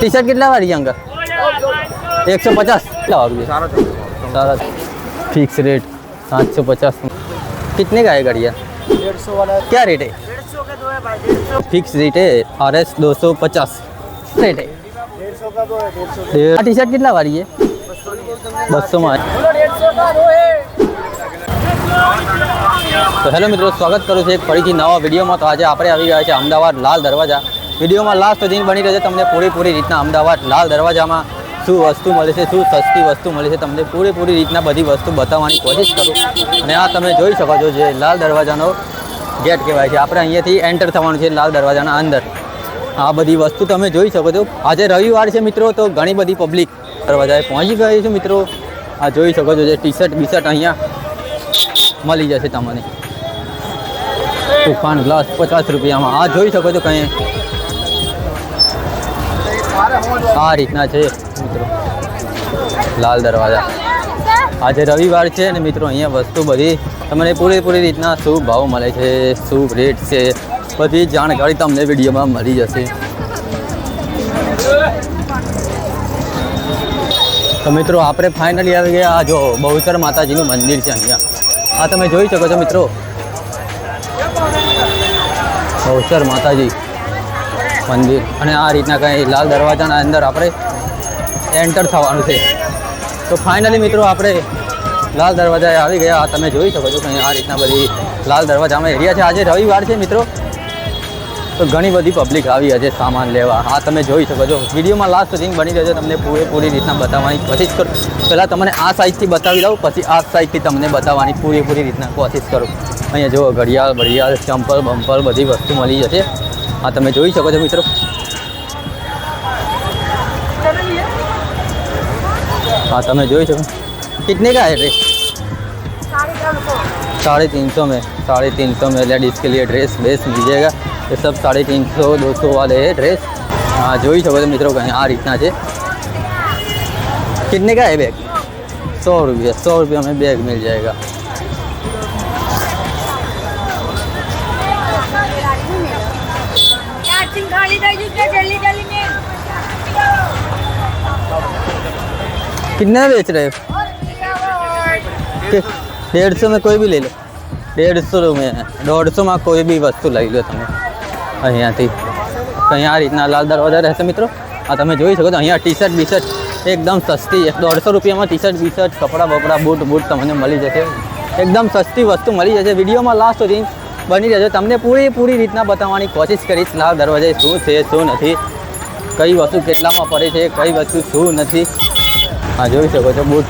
T shirt कितना वाली है अंकल? 150 सारा फिक्स रेट 750। कितने का है घड़िया? 150 वाला। क्या रेट है? 150 के दो है भाई। फिक्स रेट है RS 250 रेट है। 150 का दो है। 150 टी शर्ट कितना वाली है? 200 में। 150 का दो है। तो हेलो मित्रों, स्वागत करूँ છું એક ફરીથી નવા વિડીયોમાં। તો આજે આપણે આવી ગયા છે અમદાવાદ લાલ દરવાજા। વિડીયોમાં લાસ્ટ સુધી બની રહેશે, તમને પૂરેપૂરી રીતના અમદાવાદ લાલ દરવાજામાં શું વસ્તુ મળે છે, શું સસ્તી વસ્તુ મળે છે, તમને પૂરેપૂરી રીતના બધી વસ્તુ બતાવવાની કોશિશ કરું। અને આ તમે જોઈ શકો છો જે લાલ દરવાજાનો ગેટ કહેવાય છે, આપણે અહીંયાથી એન્ટર થવાનું છે લાલ દરવાજાના અંદર। આ બધી વસ્તુ તમે જોઈ શકો છો। આજે રવિવાર છે મિત્રો, તો ઘણી બધી પબ્લિક દરવાજાએ પહોંચી ગઈ છે મિત્રો। આ જોઈ શકો છો જે ટી શર્ટ બીશર્ટ અહીંયા મળી જશે તમને। તूफान ग्लास 50 રૂપિયામાં। આ જોઈ શકો છો કંઈ આ રીતના છે મિત્રો લાલ દરવાજા। આજે રવિવાર છે અને મિત્રો અહીંયા વસ્તુ બધી તમને પૂરેપૂરી રીતના શું ભાવ મળે છે, શું રેટ છે, બધી જાણકારી તમને વિડીયોમાં મળી જશે। તો મિત્રો આપણે ફાઇનલી આવી ગયા। આ જો બહુચર માતાજીનું મંદિર છે અહીંયા। આ તમે જોઈ શકો છો મિત્રો બહુચર માતાજી મંદિર। અને આ રીતના કંઈ લાલ દરવાજાના અંદર આપણે એન્ટર થવાનું છે। તો ફાઇનલી મિત્રો આપણે લાલ દરવાજાએ આવી ગયા। આ તમે જોઈ શકો છો કંઈ આ રીતના બધી લાલ દરવાજામાં એરિયા છે। આજે રવિવાર છે મિત્રો, તો ઘણી બધી પબ્લિક આવી છે સામાન લેવા। આ તમે જોઈ શકો છો। વિડીયોમાં લાસ્ટ સુધી બની રહેશે, તમને પૂરેપૂરી રીતના બતાવવાની કોશિશ કરું। પહેલાં તમને આ સાઈડથી બતાવી દઉં, પછી આ સાઈડથી તમને બતાવવાની પૂરેપૂરી રીતના કોશિશ કરું। અહીંયા જુઓ ઘડિયાળ બડિયાળ ચંપલ બમ્પલ બધી વસ્તુ મળી જશે। આ તમે જોઈ શકો છો મિત્રો। हाँ તમે જોઈ શકો। कितने का है ड्रेस? 350 में। 350 में लेडीज़ के लिए ड्रेस बेस मिल जाएगा। ये सब 350 200 वाले है ड्रेस। हाँ જોઈ શકો છો મિત્રો કંઈ આ રીતના છે। कितने का है बैग? 100 रुपया। 100 रुपया में बैग मिल जाएगा। कितने बेच रहे हो? 150 में कोई भी ले लो। 150 में 150 में कोई भी वस्तु લઈ લો તમે અહીંયાથી। કંઈ આ રીતના લાલ દરવાજા રહેશે મિત્રો। આ તમે જોઈ શકો છો અહીંયા ટી શર્ટ બીશર્ટ એકદમ સસ્તી 150 રૂપિયામાં ટી શર્ટ બીશર્ટ કપડાં બપડા બૂટ બૂટ તમને મળી જશે। એકદમ સસ્તી વસ્તુ મળી જશે। વિડીયોમાં લાસ્ટ સુધી બની રહેશે, તમને પૂરેપૂરી રીતના બતાવવાની કોશિશ કરીશ લાલ દરવાજાએ શું છે શું નથી, કઈ વસ્તુ કેટલામાં પડે છે, કઈ વસ્તુ શું નથી। हाँ જોઈ શકો છો बूट।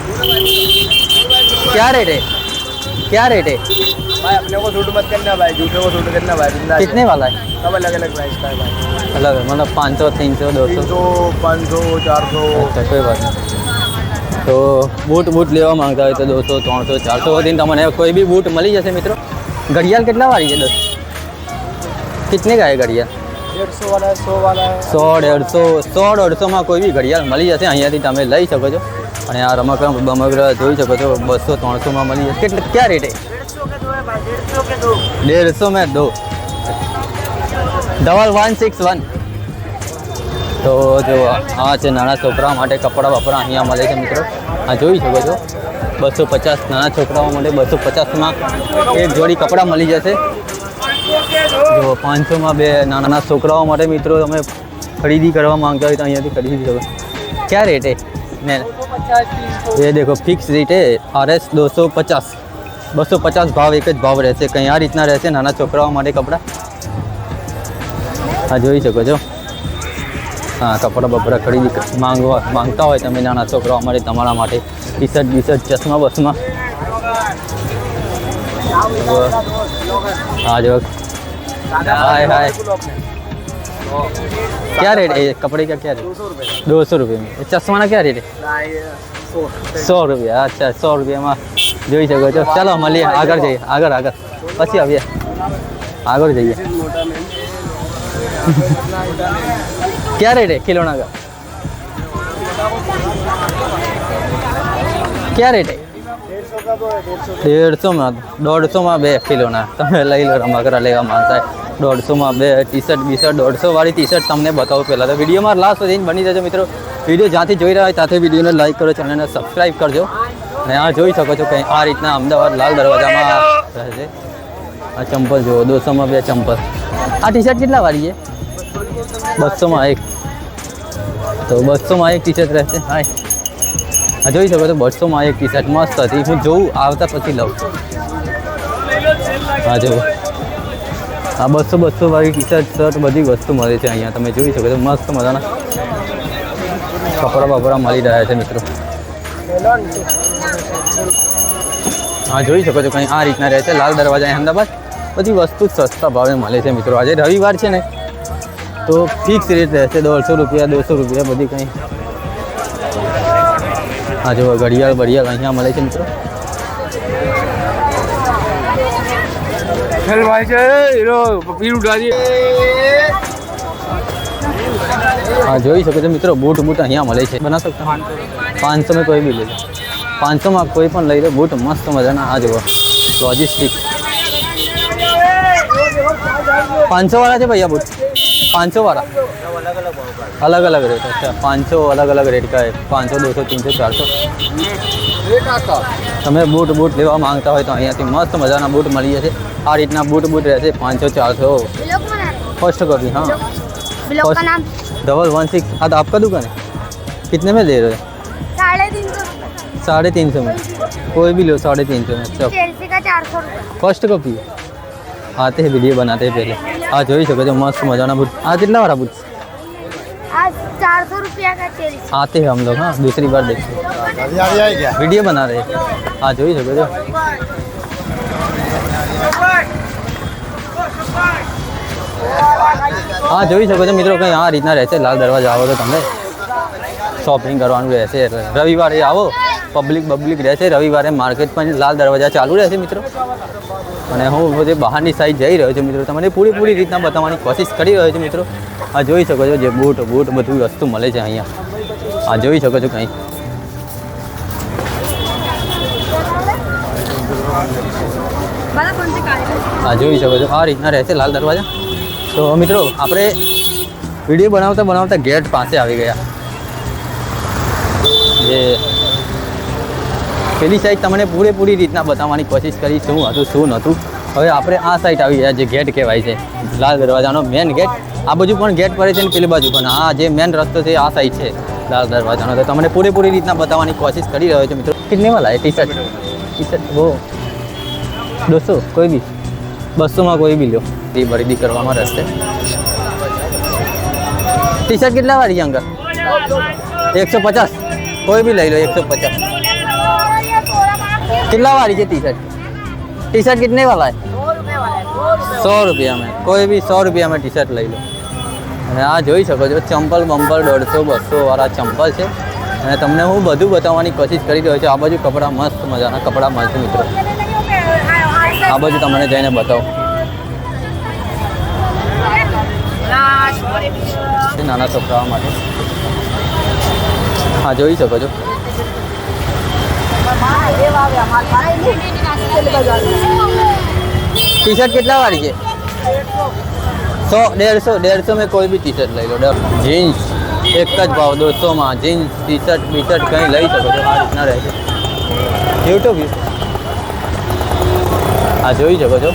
क्या रेट है? क्या रेट है भाई? अपने को झूठ मत करना भाई, झूठे को झूठ करना भाई। कितने वाला है? सब अलग अलग प्राइस का है भाई। अलग है मतलब 500 300 200 500 400। अच्छा कोई बात नहीं। तो बूट बूट लेवा मांगता है तो 200 300 400 दिन તમને कोई भी बूट મળી જશે મિત્રો। ઘડિયાળ કેટલા વાળી છે? 10। कितने का है घड़ियाल? 150 वाला है, 100 वाला है। 100 માં કોઈ બી ઘડિયાળ મળી જશે। અહીંયાથી તમે લઈ શકો છો। અને આ રમકડા બમકડા જોઈ શકો છો 200 300 માં મળી જશે। કેટલા क्या रेट है? 150 के दो है भाई। 150 के दो। 150 में 2 1161। તો જો આ છે નાના છોકરાઓ માટે કપડાં બપડા અહીંયા મળે છે મિત્રો। આ જોઈ શકો છો 250 નાના છોકરાઓ માટે 250માં એક જોડી કપડાં મળી જશે। જો 500 માં બે નાના છોકરાઓ માટે મિત્રો તમે ખરીદી કરવા માંગતા હોય તો અહીંયાથી ખરીદી શકો। क्या रेट है? ये देखो फिक्स रेट है RS 250 ભાવ એક જ ભાવ રહેશે। કંઈ આ રીતના રહેશે નાના છોકરાઓ માટે કપડાં। હા જોઈ શકો છો। હા કપડાં બપડા ખરીદી માંગતા હોય તમે નાના છોકરાઓ માટે, તમારા માટે ટી શર્ટ બીશર્ટ ચશ્મા બસમાં। हाँ जो हाय हाय। क्या रेट है कपड़े का? क्या रेट? 200 रुपये में। चश्मा ना क्या रेट है? 100 रुपया। अच्छा 100 रुपयाમાં જોઈ શકો છો। ચાલો મળીએ, આગળ જઈએ, આગળ પછી આવીએ, આગળ જઈએ। क्या रेट है खिलौना का? क्या रेट है? 150 में 150 में 2 खिलौना તમે લઈ લો। રમકડા લેવા માંગતા હોય 150માં બે ટી શર્ટ 150 વાળી ટી શર્ટ તમને બતાવું પહેલાં તો વિડીયોમાં લાસ્ટ સુધી બની જજો મિત્રો. વિડીયો જ્યાંથી જોઈ રહ્યા હોય ત્યાંથી વિડીયોને લાઈક કરો, ચેનલને સબસ્ક્રાઈબ કરજો. અને આ જોઈ શકો છો કંઈ આ રીતના અમદાવાદ લાલ દરવાજામાં રહે છે. આ ચંપલ જુઓ 200માં બે ચંપલ. આ ટી શર્ટ કેટલા વાળી છે? 200માં એક. તો 200માં એક ટી શર્ટ રહેશે. હાય આ જોઈ શકો છો 200માં એક ટી શર્ટ મસ્ત હતી. હું જોઉં આવતા પછી લઉં. હા જુઓ આ 200 વાળી ટી શર્ટ શર્ટ બધી વસ્તુ મળે છે અહીંયા. તમે જોઈ શકો છો મસ્ત મજાના કપડાં બપડા મળી રહ્યા છે મિત્રો. હા જોઈ શકો છો કંઈ આ રીતના રહે છે લાલ દરવાજા અહેમદાબાદ. બધી વસ્તુ સસ્તા ભાવે મળે છે મિત્રો. આજે રવિવાર છે ને તો ફિક્સ રેટ રહેશે 150 રૂપિયા 200 રૂપિયા બધી કંઈ. હા જો ઘડિયાળ બડિયાળ અહીંયા મળે છે મિત્રો. चल भाई से हीरो पपीर उठा दिए. હા જોઈ શકો છો મિત્રો બૂટ અહીંયા મળે છે. બના શકતા 500 में कोई भी ले लो. 500માં કોઈ પણ લઈ લો બૂટ મસ્ત મજાના. આ જુઓ લોજિસ્ટિક 500 वाला છે भैया बूट 500 वाला अलग अलग रेट. अच्छा 500 अलग अलग रेट का है. 500 200 300 400. તમે બૂટ લેવા માંગતા હોય તો અહીંયાથી મસ્ત મજાના બૂટ મળી જશે. આ રીતના બૂટ રહેશે 500 400 फर्स्ट कॉपी. हाँ ब्लॉग का नाम 116. हाँ तो आपका दुकान है. कितने में दे रहे हो? 350 350 में. कोई भी लो 350 में. अच्छा चेल्सी का 400 रुपये. फर्स्ट कॉपी आते हैं वीडियो बनाते हैं पहले. हाँ જોઈ શકો છો मस्त मजाना बूट. हाँ कितना वाला बूट? आज 400 रुपया का चेल्सी. आते हैं हम लोग. हाँ दूसरी बार देखते हैं वीडियो बना रहे हैं. हाँ જોઈ શકો છો. હા જોઈ શકો છો મિત્રો કંઈ આ રીતના રહેશે લાલ દરવાજા આવો તો તમને શોપિંગ કરવાનું રહેશે. રવિવારે આવો પબ્લિક રહેશે. રવિવારે માર્કેટ પણ લાલ દરવાજા ચાલુ રહેશે મિત્રો. અને હું બધે બહારની સાઈડ જઈ રહ્યો છું મિત્રો. તમને પૂરી રીતના બતાવવાની કોશિશ કરી રહ્યો છું મિત્રો. આ જોઈ શકો છો જે બૂટ બધી વસ્તુ મળે છે અહીંયા. આ જોઈ શકો છો કંઈ. આ જોઈ શકો છો આ રીતના રહેશે લાલ દરવાજા. તો મિત્રો આપણે વિડીયો બનાવતા ગેટ પાસે આવી ગયા. જે પેલી સાઈડ તમને પૂરેપૂરી રીતના બતાવવાની કોશિશ કરી શું હતું શું નહોતું. હવે આપણે આ સાઈડ આવી ગયા જે ગેટ કહેવાય છે લાલ દરવાજાનો મેન ગેટ. આ બાજુ પણ ગેટ પડે છે ને પેલી બાજુ પણ. આ જે મેન રસ્તો છે આ સાઈડ છે લાલ દરવાજાનો. તો તમને પૂરેપૂરી રીતના બતાવવાની કોશિશ કરી રહ્યો છું મિત્રો. कितने वाला है टी शर्ट वो 200 कोई भी 200માં કોઈ બી લો. એ ખરીદી કરવામાં રહેશે. ટી શર્ટ કેટલા વાળી છે અંકલ? 150. કોઈ બી લઈ લો 150. કેટલા વાળી છે ટી શर्ट? टी शर्ट कितने वाला है? 100 रुपया में. कोई भी 100 रुपया में टी शर्ट લઈ લો. અને આ જોઈ શકો છો ચંપલ 150 200 વાળા ચંપલ છે. અને તમને હું બધું બતાવવાની કોશિશ કરી રહ્યો છું. આ બાજુ કપડાં મસ્ત મજાના કપડાં મળશે મિત્રો. આ બાજુ તમને જઈને બતાવો. નાના છોકરાઓ માટે હા જોઈ શકો છો. टी शर्ट कितना वाली है? 100 150 में कोई भी टी शर्ट લઈ લો. જીન્સ એક જ ભાવ 200માં. જીન્સ ટી શર્ટ કંઈ લઈ શકો છો. આ રીતના રહે છે. યુટ્યુબ આ જોઈ શકો છો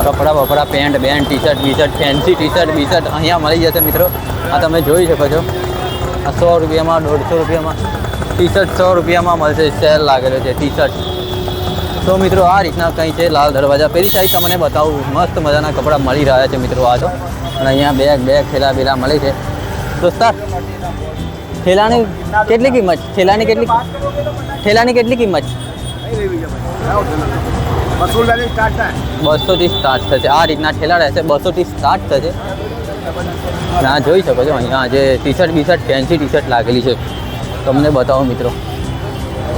કપડાં pant T shirt fancy T shirt અહીંયા મળી જશે મિત્રો. આ તમે જોઈ શકો છો. આ 100 રૂપિયામાં 150 રૂપિયામાં ટી શર્ટ 100 રૂપિયામાં મળશે. સેલ લાગેલો છે ટી શર્ટ. તો મિત્રો આ રીતના કંઈ છે લાલ દરવાજા. પેલી સાઈડ તમને બતાવું મસ્ત મજાના કપડાં મળી રહ્યા છે મિત્રો. આ તો અને અહીંયા બેગ થેલા બેલા મળે છે. દોસ્તાર થેલાની કેટલી કિંમત? થેલાની કેટલી કિંમત? 200 થી સ્ટાર્ટ થશે. આ રીતના ઠેલા રહેશે 200 થી સ્ટાર્ટ થશે. આ જોઈ શકો છો અહીંયા જે T shirt fancy T shirt લાગેલી છે તમને બતાવો મિત્રો.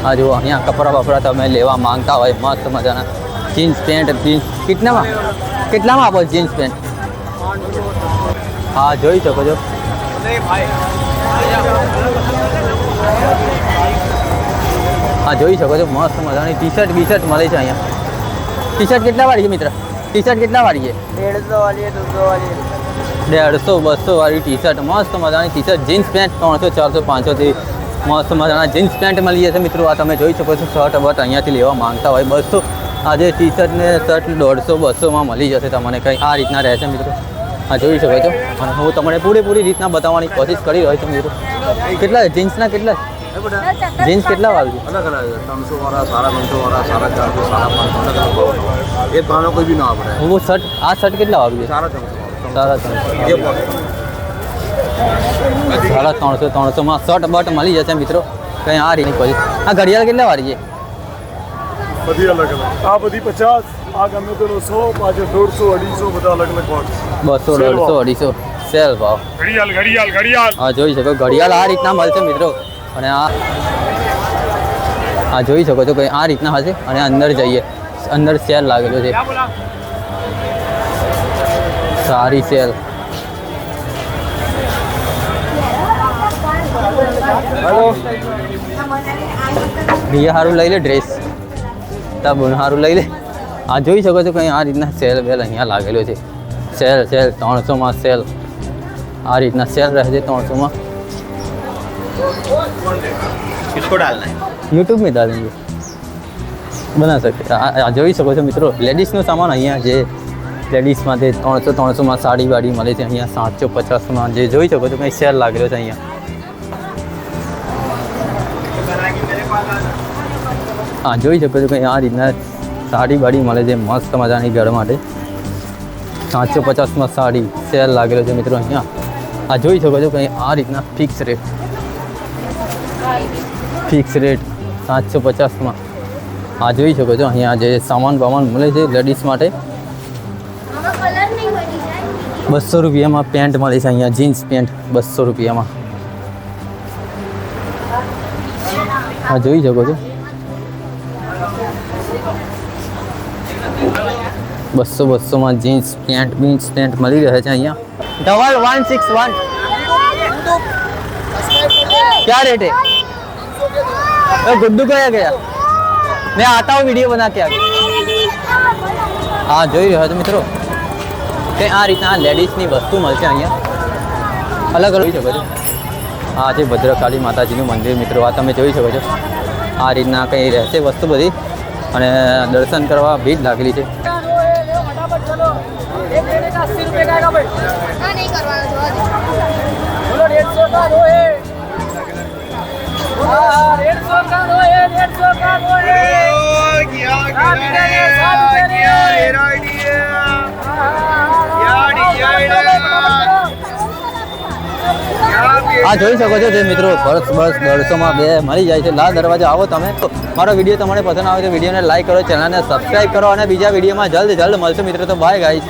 આ જુઓ અહીંયા કપડાં તમે લેવા માંગતા હોય મસ્ત મજાના જીન્સ પેન્ટ કેટલામાં આપો જીન્સ પેન્ટ? હા જોઈ શકો છો. હા જોઈ શકો છો મસ્ત મજાની ટી શર્ટ મળે છે અહીંયા. ટી શર્ટ કેટલા વાળી છે મિત્ર? ટી શર્ટ કેટલા વાળી છે? 150 वाली है, 200 वाली है। 150 200 વાળી ટી શર્ટ, મસ્ત મજાની ટી શર્ટ, જીન્સ પેન્ટ 300 400 500 થી મસ્ત મજાના જીન્સ પેન્ટ મળી જશે મિત્રો. આ તમે જોઈ શકો છો. શર્ટ બટ અહીંયાથી લેવા માંગતા હોય 200, આજે ટી શર્ટ ને શર્ટ 150 200માં મળી જશે તમને. કંઈ આ રીતના રહેશે મિત્રો. આ જોઈ શકો છો. અને હું તમને પૂરેપૂરી રીતના બતાવવાની કોશિશ કરી રહ્યો છું મિત્રો. કેટલા જીન્સના કેટલા જીન્સ કેટલા વાળું છે? अलग अलग 300 वाला, 350 वाला, 450, 550 अलग अलग भाव। एक भाव कोई भी ना पड़े। હું શર્ટ આ શર્ટ કેટલા વાળું છે? 350 ये बहुत 350 શર્ટ બટ મળી જશે મિત્રો. કંઈ આ રીતની કોઈ આ ઘડિયાળ કેટલા વાળી છે? બધી અલગ અલગ આ બધી 50 આ ગમે તો 100 પાછળ 150 250 બધા અલગ અલગ ભાવ 200 150 250 સેલ ભાવ. ઘડિયાળ ઘડિયાળ ઘડિયાળ આ જોઈ શકો ઘડિયાળ આ રીતના મળશે મિત્રો. અને આ જોઈ શકો છો કંઈ આ રીતના હશે. અને અંદર જઈએ, અંદર સેલ લાગેલો છે, સારી સેલ. ભૈયા સારું લઈ લે ડ્રેસ, તા બોન સારું લઈ લે. આ જોઈ શકો છો કંઈ આ રીતના સેલ બેલ અહીંયા લાગેલો છે. સેલ 300માં સેલ. આ રીતના સેલ રહેશે 300માં. किसको डालना है? यूट्यूब में डालेंगे, बना सकते. આ જોઈ શકો છો મિત્રો. લેડીઝનો સામાન અહીંયા જે લેડીઝ માટે 300માં સાડી વાડી મળે છે. અહીંયા 750માં જે જોઈ શકો છો કંઈ સેલ લાગેલો છે અહીંયા. હા જોઈ શકો છો કંઈ આ રીતના સાડી વાડી મળે છે મસ્ત મજાની ઘર માટે. 750માં સાડી સેલ લાગેલો છે મિત્રો અહીંયા. આ જોઈ શકો છો કંઈ આ રીતના ફિક્સ રેટ 750માં. આ જોઈ શકો છો અહીંયા જે સામાન બામાન મળે છે લેડીઝ માટે. 200 રૂપિયામાં પેન્ટ મળે છે અહીંયા. જીન્સ પેન્ટ 200 રૂપિયામાં. આ જોઈ શકો છો 200માં જીન્સ પેન્ટ મળી રહે છે અહીંયા. 1161 क्या रेट है? गुड्डू गया गया, मैं आता हूँ वीडियो बना के आगे. હા જોઈ રહ્યો છો મિત્રો કે આ રીતના લેડીઝની વસ્તુ મળશે અહીંયા અલગ અલગ. જોઈ શકો છો આ છે ભદ્રકાળી માતાજીનું મંદિર મિત્રો. આ તમે જોઈ શકો છો આ રીતના કંઈ રહેશે વસ્તુ બધી. અને દર્શન કરવા ભીડ લાગેલી છે. हाँ नहीं करवाना આ જોઈ શકો છો જે મિત્રો 150માં બે મળી જાય છે. લાલ દરવાજા આવો તમે. મારો વિડીયો તમને પસંદ આવે તો વિડીયોને લાઈક કરો, ચેનલને સબસ્ક્રાઈબ કરો અને બીજા વિડીયોમાં જલ્દ મળશે મિત્રો. તો બાય ગાઈઝ.